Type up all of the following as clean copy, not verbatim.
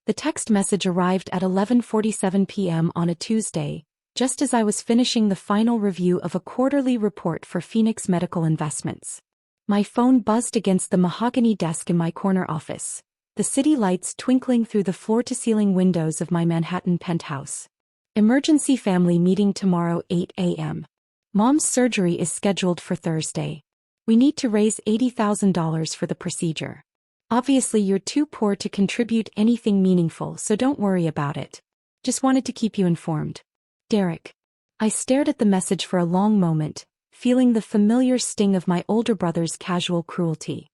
The text message arrived at 11:47 p.m. on a Tuesday, just as I was finishing the final review of a quarterly report for Phoenix Medical Investments. My phone buzzed against the mahogany desk in my corner office, the city lights twinkling through the floor-to-ceiling windows of my Manhattan penthouse. Emergency family meeting tomorrow 8 a.m. Mom's surgery is scheduled for Thursday. We need to raise $80,000 for the procedure. Obviously you're too poor to contribute anything meaningful, so don't worry about it. Just wanted to keep you informed. Derek. I stared at the message for a long moment, feeling the familiar sting of my older brother's casual cruelty.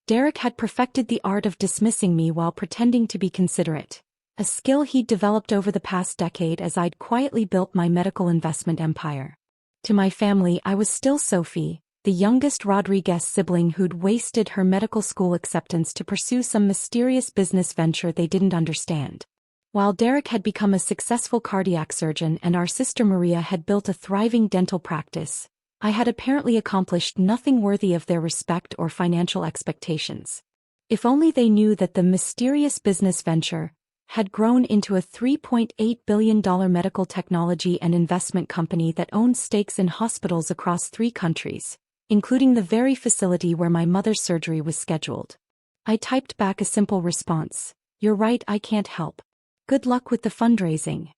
Derek had perfected the art of dismissing me while pretending to be considerate, a skill he'd developed over the past decade as I'd quietly built my medical investment empire. To my family, I was still Sophie, the youngest Rodriguez sibling who'd wasted her medical school acceptance to pursue some mysterious business venture they didn't understand. While Derek had become a successful cardiac surgeon and our sister Maria had built a thriving dental practice, I had apparently accomplished nothing worthy of their respect or financial expectations. If only they knew that the mysterious business venture had grown into a $3.8 billion medical technology and investment company that owned stakes in hospitals across 3 countries, including the very facility where my mother's surgery was scheduled. I typed back a simple response: "You're right, I can't help. Good luck with the fundraising."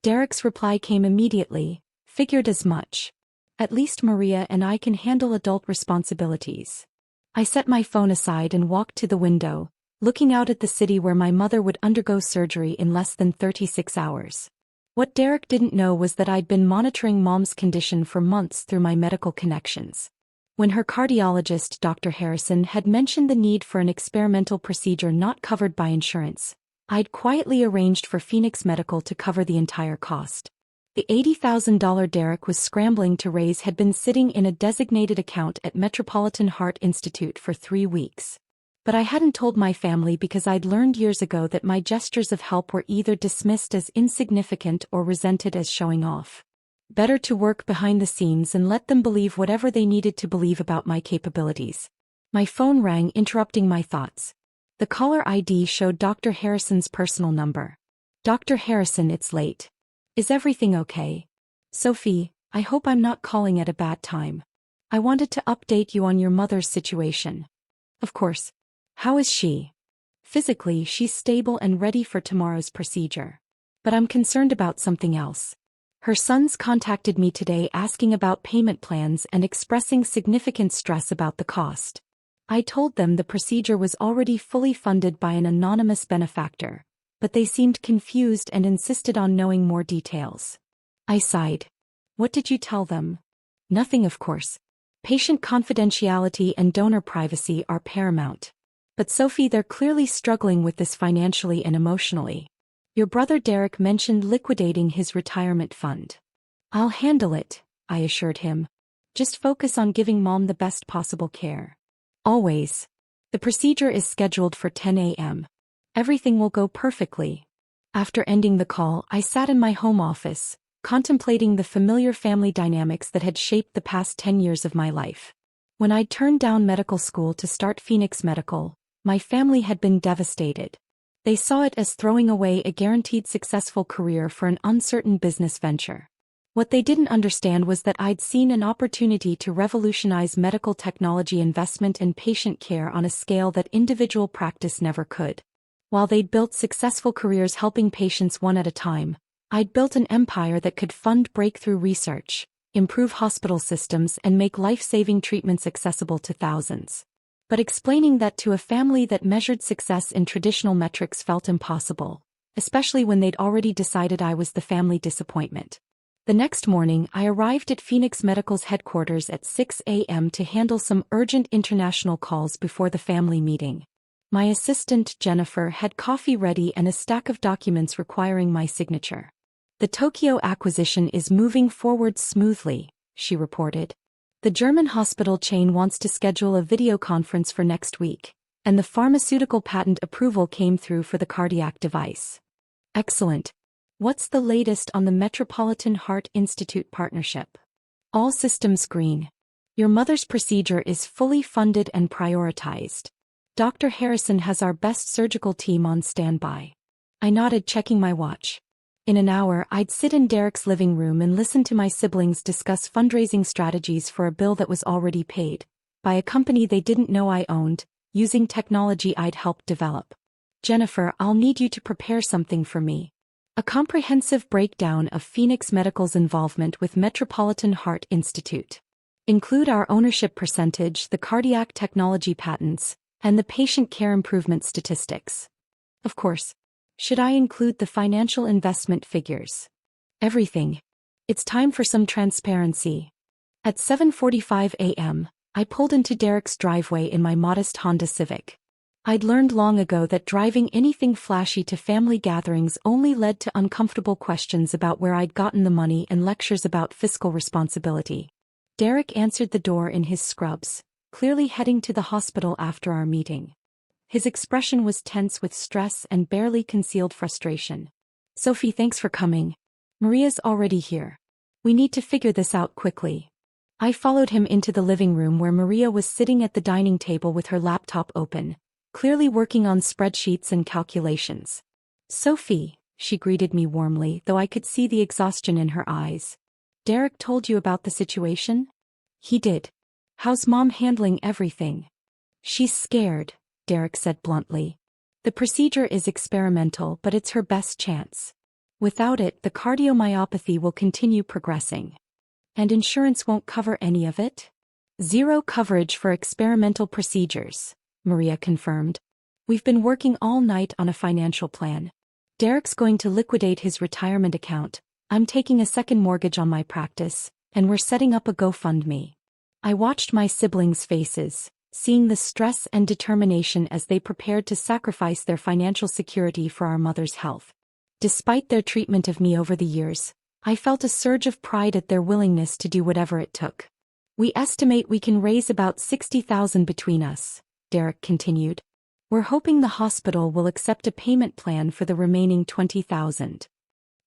Derek's reply came immediately: "Figured as much. At least Maria and I can handle adult responsibilities." I set my phone aside and walked to the window, looking out at the city where my mother would undergo surgery in less than 36 hours. What Derek didn't know was that I'd been monitoring Mom's condition for months through my medical connections. When her cardiologist, Dr. Harrison, had mentioned the need for an experimental procedure not covered by insurance, I'd quietly arranged for Phoenix Medical to cover the entire cost. The $80,000 Derek was scrambling to raise had been sitting in a designated account at Metropolitan Heart Institute for 3 weeks. But I hadn't told my family because I'd learned years ago that my gestures of help were either dismissed as insignificant or resented as showing off. Better to work behind the scenes and let them believe whatever they needed to believe about my capabilities. My phone rang, interrupting my thoughts. The caller ID showed Dr. Harrison's personal number. "Dr. Harrison, it's late. Is everything okay? Sophie, I hope I'm not calling at a bad time. I wanted to update you on your mother's situation." "Of course. How is she?" "Physically, she's stable and ready for tomorrow's procedure. But I'm concerned about something else. Her sons contacted me today asking about payment plans and expressing significant stress about the cost. I told them the procedure was already fully funded by an anonymous benefactor, but they seemed confused and insisted on knowing more details." I sighed. "What did you tell them?" "Nothing, of course. Patient confidentiality and donor privacy are paramount. But Sophie, they're clearly struggling with this financially and emotionally. Your brother Derek mentioned liquidating his retirement fund." "I'll handle it," I assured him. "Just focus on giving Mom the best possible care." "Always. The procedure is scheduled for 10 a.m. Everything will go perfectly." After ending the call, I sat in my home office, contemplating the familiar family dynamics that had shaped the past 10 years of my life. When I turned down medical school to start Phoenix Medical, my family had been devastated. They saw it as throwing away a guaranteed successful career for an uncertain business venture. What they didn't understand was that I'd seen an opportunity to revolutionize medical technology investment and patient care on a scale that individual practice never could. While they'd built successful careers helping patients one at a time, I'd built an empire that could fund breakthrough research, improve hospital systems, and make life-saving treatments accessible to thousands. But explaining that to a family that measured success in traditional metrics felt impossible, especially when they'd already decided I was the family disappointment. The next morning, I arrived at Phoenix Medical's headquarters at 6 a.m. to handle some urgent international calls before the family meeting. My assistant, Jennifer, had coffee ready and a stack of documents requiring my signature. "The Tokyo acquisition is moving forward smoothly," she reported. "The German hospital chain wants to schedule a video conference for next week, and the pharmaceutical patent approval came through for the cardiac device." "Excellent. What's the latest on the Metropolitan Heart Institute partnership?" "All systems green. Your mother's procedure is fully funded and prioritized. Dr. Harrison has our best surgical team on standby. I nodded, checking my watch. In an hour, I'd sit in Derek's living room and listen to my siblings discuss fundraising strategies for a bill that was already paid, by a company they didn't know I owned, using technology I'd helped develop. Jennifer, I'll need you to prepare something for me. A comprehensive breakdown of Phoenix Medical's involvement with Metropolitan Heart Institute. Include our ownership percentage, the cardiac technology patents, and the patient care improvement statistics. Of course. Should I include the financial investment figures? Everything. It's time for some transparency. At 7:45 a.m., I pulled into Derek's driveway in my modest Honda Civic. I'd learned long ago that driving anything flashy to family gatherings only led to uncomfortable questions about where I'd gotten the money and lectures about fiscal responsibility. Derek answered the door in his scrubs, clearly heading to the hospital after our meeting. His expression was tense with stress and barely concealed frustration. Sophie, thanks for coming. Maria's already here. We need to figure this out quickly. I followed him into the living room where Maria was sitting at the dining table with her laptop open, clearly working on spreadsheets and calculations. Sophie, she greeted me warmly, though I could see the exhaustion in her eyes. Derek told you about the situation? He did. How's Mom handling everything? She's scared, Derek said bluntly. The procedure is experimental, but it's her best chance. Without it, the cardiomyopathy will continue progressing. And insurance won't cover any of it? Zero coverage for experimental procedures, Maria confirmed. We've been working all night on a financial plan. Derek's going to liquidate his retirement account, I'm taking a second mortgage on my practice, and we're setting up a GoFundMe. I watched my siblings' faces, seeing the stress and determination as they prepared to sacrifice their financial security for our mother's health. Despite their treatment of me over the years, I felt a surge of pride at their willingness to do whatever it took. We estimate we can raise about $60,000 between us, Derek continued. We're hoping the hospital will accept a payment plan for the remaining $20,000.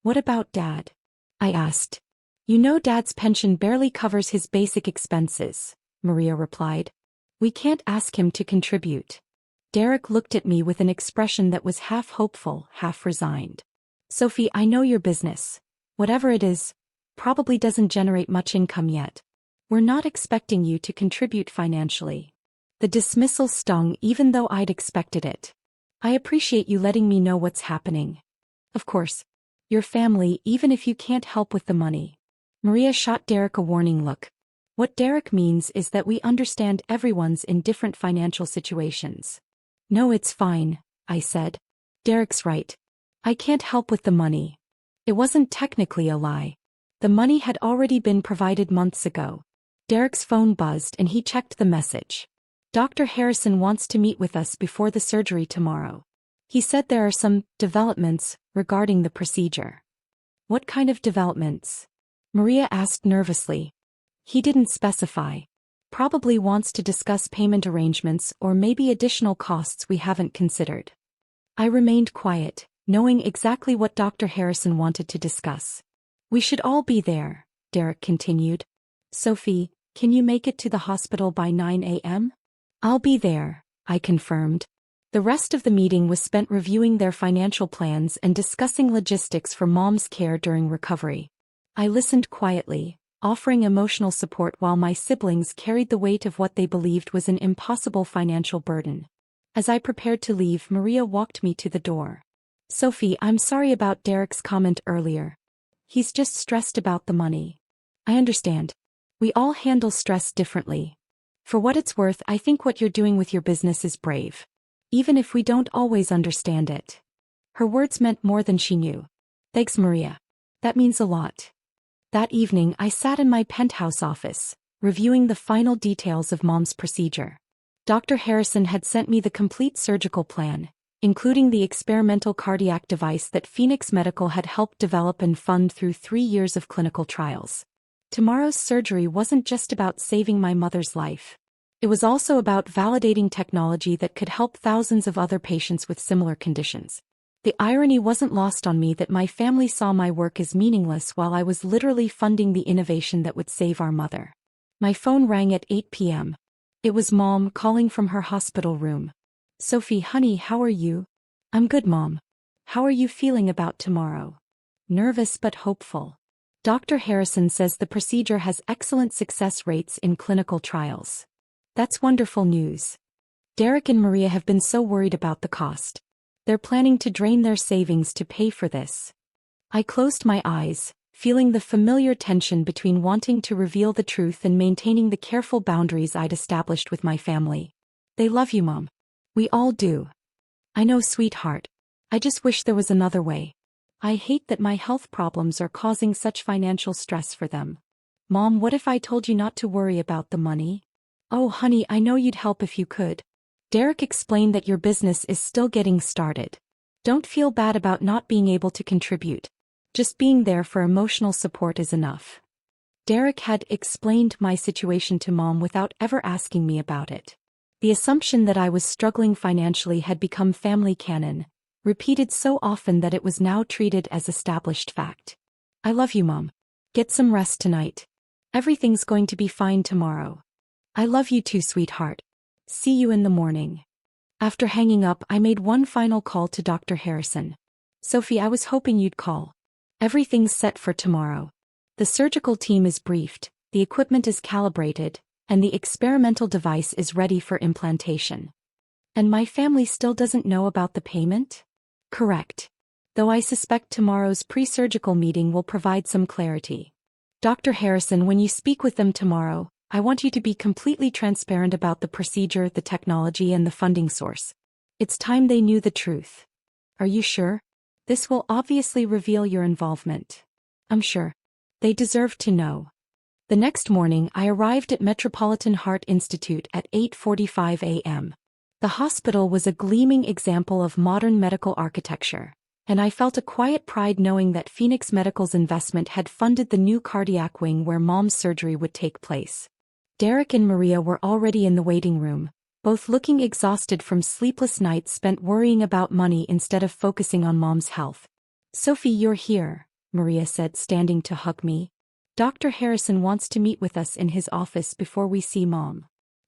What about Dad? I asked. You know Dad's pension barely covers his basic expenses, Maria replied. We can't ask him to contribute. Derek looked at me with an expression that was half hopeful, half resigned. Sophie, I know your business. Whatever it is, probably doesn't generate much income yet. We're not expecting you to contribute financially. The dismissal stung even though I'd expected it. I appreciate you letting me know what's happening. Of course. Your family, even if you can't help with the money. Maria shot Derek a warning look. What Derek means is that we understand everyone's in different financial situations. No, it's fine, I said. Derek's right. I can't help with the money. It wasn't technically a lie. The money had already been provided months ago. Derek's phone buzzed and he checked the message. Dr. Harrison wants to meet with us before the surgery tomorrow. He said there are some developments regarding the procedure. What kind of developments? Maria asked nervously. He didn't specify. Probably wants to discuss payment arrangements or maybe additional costs we haven't considered. I remained quiet, knowing exactly what Dr. Harrison wanted to discuss. We should all be there, Derek continued. Sophie, can you make it to the hospital by 9 a.m.? I'll be there, I confirmed. The rest of the meeting was spent reviewing their financial plans and discussing logistics for Mom's care during recovery. I listened quietly, offering emotional support while my siblings carried the weight of what they believed was an impossible financial burden. As I prepared to leave, Maria walked me to the door. Sophie, I'm sorry about Derek's comment earlier. He's just stressed about the money. I understand. We all handle stress differently. For what it's worth, I think what you're doing with your business is brave. Even if we don't always understand it. Her words meant more than she knew. Thanks, Maria. That means a lot. That evening, I sat in my penthouse office, reviewing the final details of Mom's procedure. Dr. Harrison had sent me the complete surgical plan, including the experimental cardiac device that Phoenix Medical had helped develop and fund through 3 years of clinical trials. Tomorrow's surgery wasn't just about saving my mother's life. It was also about validating technology that could help thousands of other patients with similar conditions. The irony wasn't lost on me that my family saw my work as meaningless while I was literally funding the innovation that would save our mother. My phone rang at 8 p.m. It was Mom calling from her hospital room. Sophie, honey, how are you? I'm good, Mom. How are you feeling about tomorrow? Nervous but hopeful. Dr. Harrison says the procedure has excellent success rates in clinical trials. That's wonderful news. Derek and Maria have been so worried about the cost. They're planning to drain their savings to pay for this. I closed my eyes, feeling the familiar tension between wanting to reveal the truth and maintaining the careful boundaries I'd established with my family. They love you, Mom. We all do. I know, sweetheart. I just wish there was another way. I hate that my health problems are causing such financial stress for them. Mom, what if I told you not to worry about the money? Oh, honey, I know you'd help if you could. Derek explained that your business is still getting started. Don't feel bad about not being able to contribute. Just being there for emotional support is enough. Derek had explained my situation to Mom without ever asking me about it. The assumption that I was struggling financially had become family canon, repeated so often that it was now treated as established fact. I love you, Mom. Get some rest tonight. Everything's going to be fine tomorrow. I love you too, sweetheart. See you in the morning. After hanging up, I made one final call to Dr. Harrison. Sophie, I was hoping you'd call. Everything's set for tomorrow. The surgical team is briefed, the equipment is calibrated, and the experimental device is ready for implantation. And my family still doesn't know about the payment? Correct. Though I suspect tomorrow's pre-surgical meeting will provide some clarity. Dr. Harrison, when you speak with them tomorrow, I want you to be completely transparent about the procedure, the technology, and the funding source. It's time they knew the truth. Are you sure? This will obviously reveal your involvement. I'm sure. They deserve to know. The next morning, I arrived at Metropolitan Heart Institute at 8:45 a.m. The hospital was a gleaming example of modern medical architecture, and I felt a quiet pride knowing that Phoenix Medical's investment had funded the new cardiac wing where Mom's surgery would take place. Derek and Maria were already in the waiting room, both looking exhausted from sleepless nights spent worrying about money instead of focusing on Mom's health. Sophie, you're here, Maria said, standing to hug me. Dr. Harrison wants to meet with us in his office before we see Mom.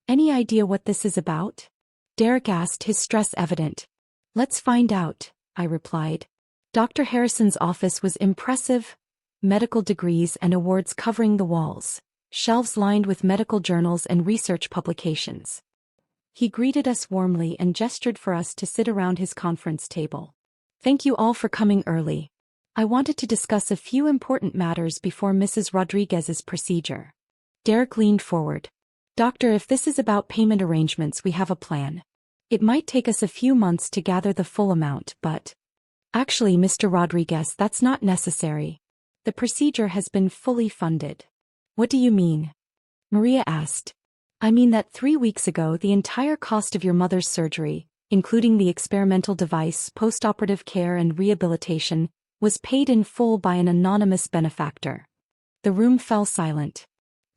Any idea what this is about? Derek asked, his stress evident. Let's find out, I replied. Dr. Harrison's office was impressive, medical degrees and awards covering the walls, shelves lined with medical journals and research publications. He greeted us warmly and gestured for us to sit around his conference table. Thank you all for coming early. I wanted to discuss a few important matters before Mrs. Rodriguez's procedure. Derek leaned forward. Doctor, if this is about payment arrangements, we have a plan. It might take us a few months to gather the full amount, but... Actually, Mr. Rodriguez, that's not necessary. The procedure has been fully funded. What do you mean? Maria asked. I mean that 3 weeks ago the entire cost of your mother's surgery, including the experimental device, postoperative care and rehabilitation, was paid in full by an anonymous benefactor. The room fell silent.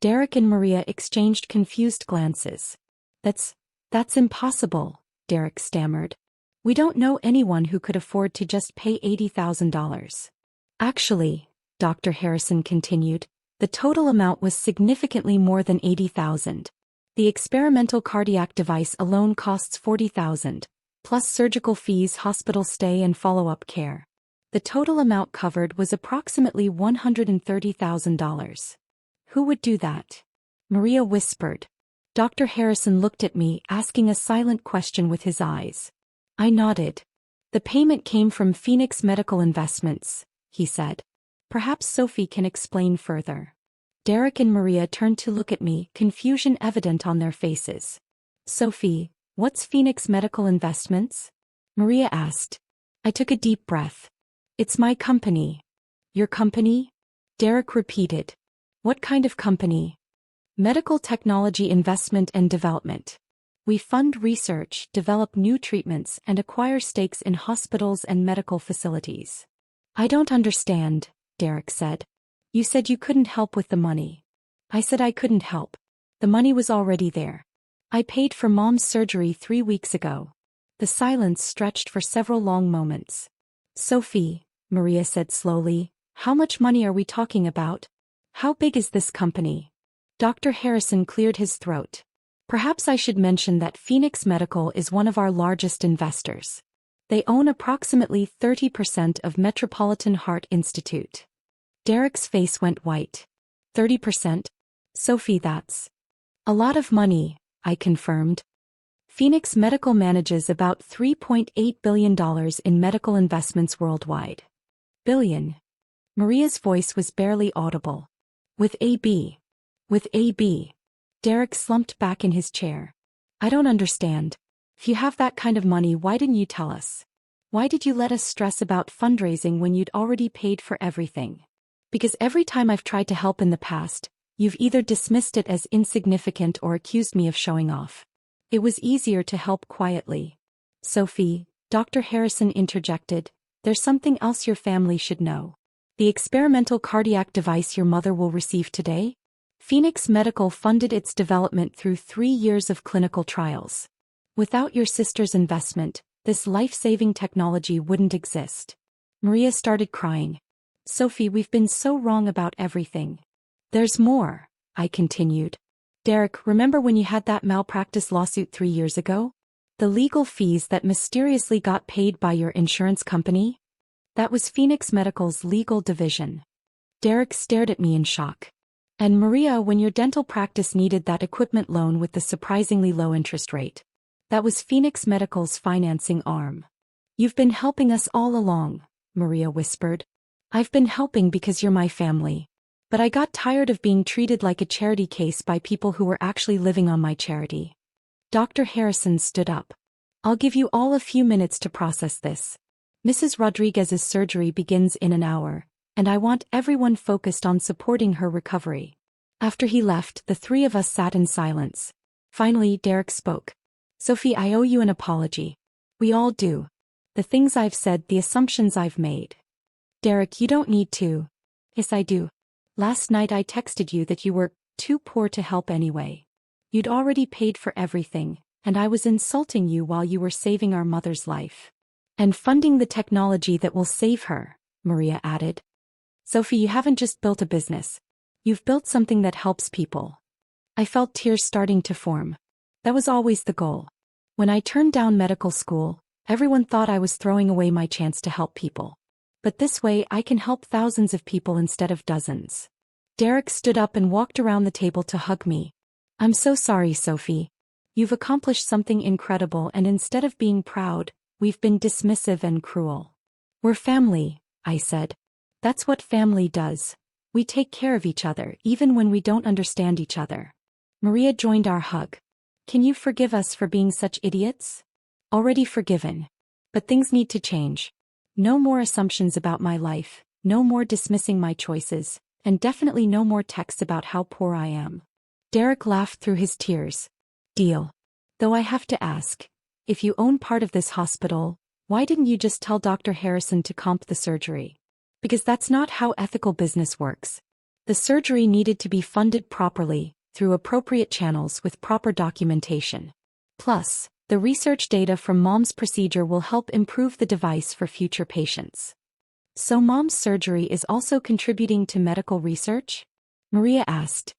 Derek and Maria exchanged confused glances. That's impossible, Derek stammered. We don't know anyone who could afford to just pay $80,000. Actually, Dr. Harrison continued, the total amount was significantly more than $80,000. The experimental cardiac device alone costs $40,000, plus surgical fees, hospital stay and follow-up care. The total amount covered was approximately $130,000. Who would do that? Maria whispered. Dr. Harrison looked at me, asking a silent question with his eyes. I nodded. The payment came from Phoenix Medical Investments, he said. Perhaps Sophie can explain further. Derek and Maria turned to look at me, confusion evident on their faces. Sophie, what's Phoenix Medical Investments? Maria asked. I took a deep breath. It's my company. Your company? Derek repeated. What kind of company? Medical Technology Investment and Development. We fund research, develop new treatments, and acquire stakes in hospitals and medical facilities. I don't understand, Derek said. You said you couldn't help with the money. I said I couldn't help. The money was already there. I paid for Mom's surgery 3 weeks ago. The silence stretched for several long moments. Sophie, Maria said slowly, how much money are we talking about? How big is this company? Dr. Harrison cleared his throat. Perhaps I should mention that Phoenix Medical is one of our largest investors. They own approximately 30% of Metropolitan Heart Institute. Derek's face went white. 30%? Sophie, that's a lot of money, I confirmed. Phoenix Medical manages about $3.8 billion in medical investments worldwide. Billion. Maria's voice was barely audible. With AB. With AB. Derek slumped back in his chair. I don't understand. If you have that kind of money, why didn't you tell us? Why did you let us stress about fundraising when you'd already paid for everything? Because every time I've tried to help in the past, you've either dismissed it as insignificant or accused me of showing off. It was easier to help quietly. Sophie, Dr. Harrison interjected, there's something else your family should know. The experimental cardiac device your mother will receive today? Phoenix Medical funded its development through 3 years of clinical trials. Without your sister's investment, this life-saving technology wouldn't exist. Maria started crying. Sophie, we've been so wrong about everything. There's more, I continued. Derek, remember when you had that malpractice lawsuit 3 years ago? The legal fees that mysteriously got paid by your insurance company? That was Phoenix Medical's legal division. Derek stared at me in shock. And Maria, when your dental practice needed that equipment loan with the surprisingly low interest rate. That was Phoenix Medical's financing arm. You've been helping us all along, Maria whispered. I've been helping because you're my family. But I got tired of being treated like a charity case by people who were actually living on my charity. Dr. Harrison stood up. I'll give you all a few minutes to process this. Mrs. Rodriguez's surgery begins in an hour, and I want everyone focused on supporting her recovery. After he left, the three of us sat in silence. Finally, Derek spoke. Sophie, I owe you an apology. We all do. The things I've said, the assumptions I've made. Derek, you don't need to. Yes, I do. Last night I texted you that you were too poor to help anyway. You'd already paid for everything, and I was insulting you while you were saving our mother's life. And funding the technology that will save her, Maria added. Sophie, you haven't just built a business. You've built something that helps people. I felt tears starting to form. That was always the goal. When I turned down medical school, everyone thought I was throwing away my chance to help people. But this way I can help thousands of people instead of dozens. Derek stood up and walked around the table to hug me. I'm so sorry, Sophie. You've accomplished something incredible, and instead of being proud, we've been dismissive and cruel. We're family, I said. That's what family does. We take care of each other even when we don't understand each other. Maria joined our hug. Can you forgive us for being such idiots? Already forgiven. But things need to change. No more assumptions about my life, no more dismissing my choices, and definitely no more texts about how poor I am. Derek laughed through his tears. Deal. Though I have to ask, if you own part of this hospital, why didn't you just tell Dr. Harrison to comp the surgery? Because that's not how ethical business works. The surgery needed to be funded properly, through appropriate channels with proper documentation. Plus, the research data from Mom's procedure will help improve the device for future patients. So Mom's surgery is also contributing to medical research? Maria asked.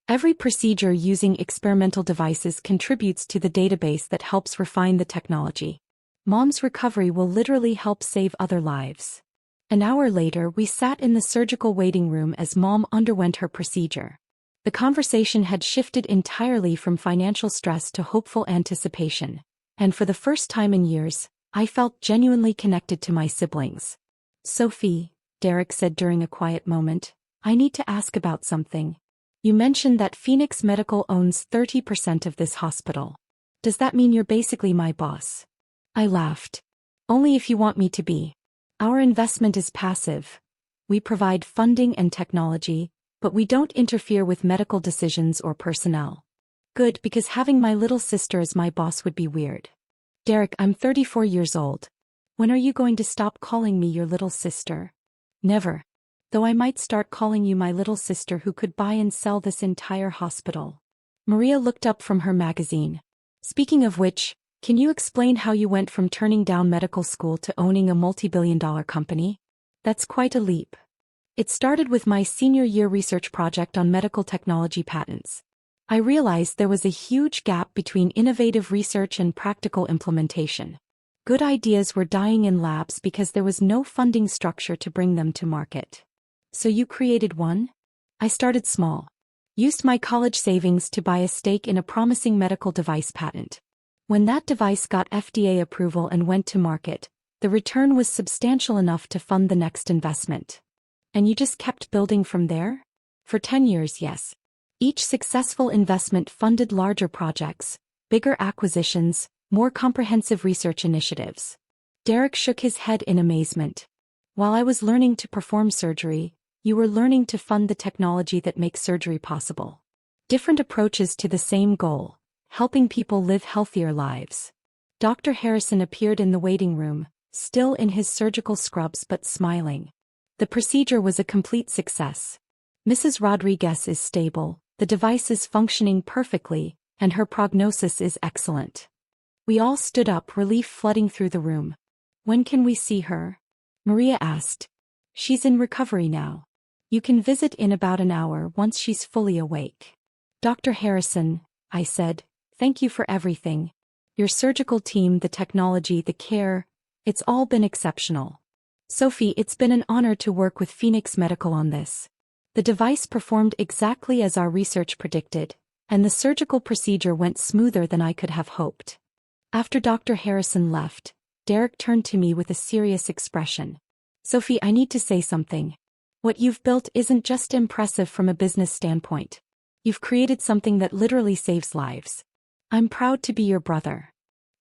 Every procedure using experimental devices contributes to the database that helps refine the technology. Mom's recovery will literally help save other lives. An hour later, we sat in the surgical waiting room as Mom underwent her procedure. The conversation had shifted entirely from financial stress to hopeful anticipation, and for the first time in years, I felt genuinely connected to my siblings. Sophie, Derek said during a quiet moment, I need to ask about something. You mentioned that Phoenix Medical owns 30% of this hospital. Does that mean you're basically my boss? I laughed. Only if you want me to be. Our investment is passive. We provide funding and technology, but we don't interfere with medical decisions or personnel. Good, because having my little sister as my boss would be weird. Derek, I'm 34 years old. When are you going to stop calling me your little sister? Never. Though I might start calling you my little sister who could buy and sell this entire hospital. Maria looked up from her magazine. Speaking of which, can you explain how you went from turning down medical school to owning a multi-billion-dollar company? That's quite a leap. It started with my senior year research project on medical technology patents. I realized there was a huge gap between innovative research and practical implementation. Good ideas were dying in labs because there was no funding structure to bring them to market. So you created one? I started small. Used my college savings to buy a stake in a promising medical device patent. When that device got FDA approval and went to market, the return was substantial enough to fund the next investment. And you just kept building from there? For 10 years, yes. Each successful investment funded larger projects, bigger acquisitions, more comprehensive research initiatives. Derek shook his head in amazement. While I was learning to perform surgery, you were learning to fund the technology that makes surgery possible. Different approaches to the same goal, helping people live healthier lives. Dr. Harrison appeared in the waiting room, still in his surgical scrubs but smiling. The procedure was a complete success. Mrs. Rodriguez is stable, the device is functioning perfectly, and her prognosis is excellent. We all stood up, relief flooding through the room. When can we see her? Maria asked. She's in recovery now. You can visit in about an hour once she's fully awake. Dr. Harrison, I said, thank you for everything. Your surgical team, the technology, the care, it's all been exceptional. Sophie, it's been an honor to work with Phoenix Medical on this. The device performed exactly as our research predicted, and the surgical procedure went smoother than I could have hoped. After Dr. Harrison left, Derek turned to me with a serious expression. Sophie, I need to say something. What you've built isn't just impressive from a business standpoint. You've created something that literally saves lives. I'm proud to be your brother.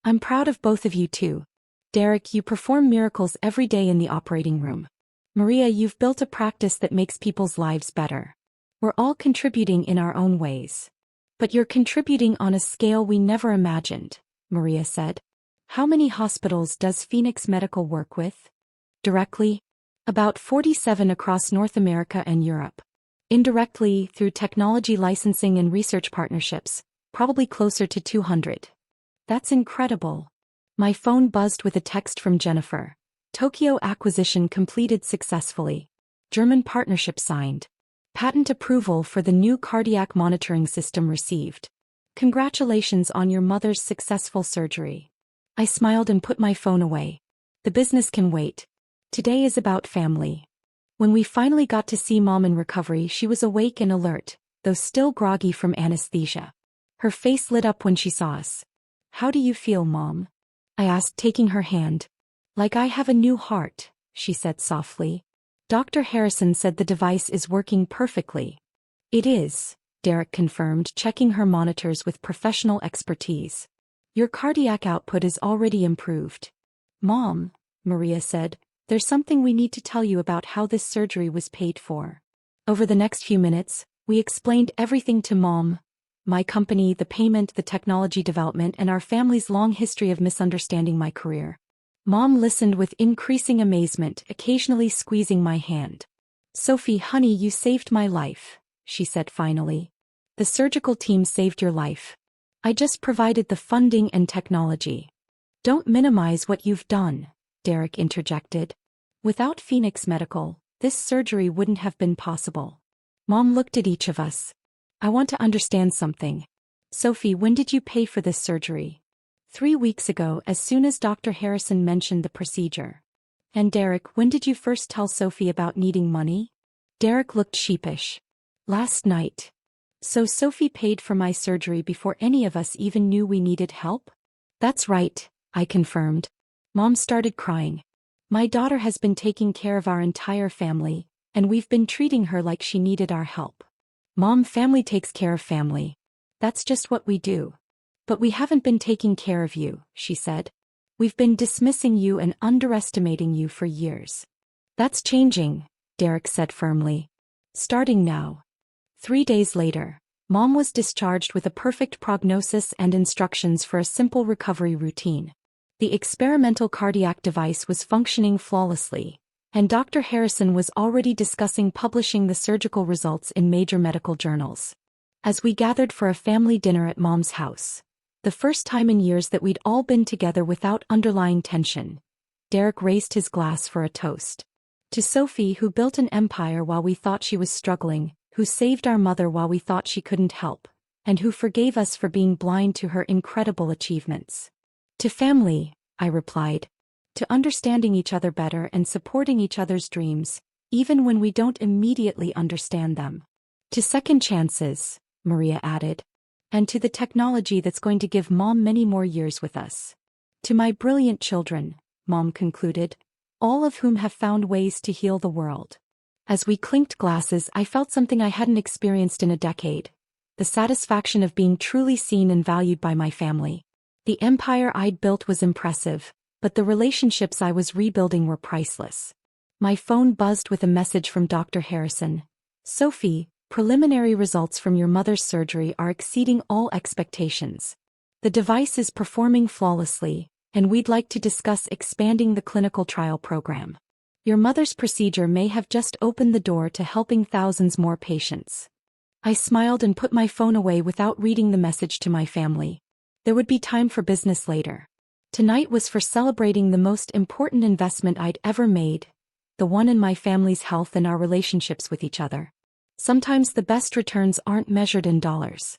I'm proud of both of you too. Derek, you perform miracles every day in the operating room. Maria, you've built a practice that makes people's lives better. We're all contributing in our own ways. But you're contributing on a scale we never imagined, Maria said. How many hospitals does Phoenix Medical work with? Directly? About 47 across North America and Europe. Indirectly, through technology licensing and research partnerships, probably closer to 200. That's incredible. My phone buzzed with a text from Jennifer. Tokyo acquisition completed successfully. German partnership signed. Patent approval for the new cardiac monitoring system received. Congratulations on your mother's successful surgery. I smiled and put my phone away. The business can wait. Today is about family. When we finally got to see Mom in recovery, she was awake and alert, though still groggy from anesthesia. Her face lit up when she saw us. How do you feel, Mom? I asked, taking her hand. Like I have a new heart, she said softly. Dr. Harrison said the device is working perfectly. It is, Derek confirmed, checking her monitors with professional expertise. Your cardiac output is already improved. Mom, Maria said, there's something we need to tell you about how this surgery was paid for. Over the next few minutes, we explained everything to Mom. My company, the payment, the technology development, and our family's long history of misunderstanding my career. Mom listened with increasing amazement, occasionally squeezing my hand. Sophie, honey, you saved my life, she said finally. The surgical team saved your life. I just provided the funding and technology. Don't minimize what you've done, Derek interjected. Without Phoenix Medical, this surgery wouldn't have been possible. Mom looked at each of us. I want to understand something. Sophie, when did you pay for this surgery? 3 weeks ago, as soon as Dr. Harrison mentioned the procedure. And Derek, when did you first tell Sophie about needing money? Derek looked sheepish. Last night. So Sophie paid for my surgery before any of us even knew we needed help? That's right, I confirmed. Mom started crying. My daughter has been taking care of our entire family, and we've been treating her like she needed our help. Mom, family takes care of family. That's just what we do. But we haven't been taking care of you, she said. We've been dismissing you and underestimating you for years. That's changing, Derek said firmly. Starting now. 3 days later, Mom was discharged with a perfect prognosis and instructions for a simple recovery routine. The experimental cardiac device was functioning flawlessly, and Dr. Harrison was already discussing publishing the surgical results in major medical journals. As we gathered for a family dinner at Mom's house, the first time in years that we'd all been together without underlying tension, Derek raised his glass for a toast. To Sophie, who built an empire while we thought she was struggling, who saved our mother while we thought she couldn't help, and who forgave us for being blind to her incredible achievements. To family, I replied. To understanding each other better and supporting each other's dreams, even when we don't immediately understand them. To second chances, Maria added. And to the technology that's going to give Mom many more years with us. To my brilliant children, Mom concluded, all of whom have found ways to heal the world. As we clinked glasses, I felt something I hadn't experienced in a decade. The satisfaction of being truly seen and valued by my family. The empire I'd built was impressive, but the relationships I was rebuilding were priceless. My phone buzzed with a message from Dr. Harrison. Sophie, preliminary results from your mother's surgery are exceeding all expectations. The device is performing flawlessly, and we'd like to discuss expanding the clinical trial program. Your mother's procedure may have just opened the door to helping thousands more patients. I smiled and put my phone away without reading the message to my family. There would be time for business later. Tonight was for celebrating the most important investment I'd ever made, the one in my family's health and our relationships with each other. Sometimes the best returns aren't measured in dollars.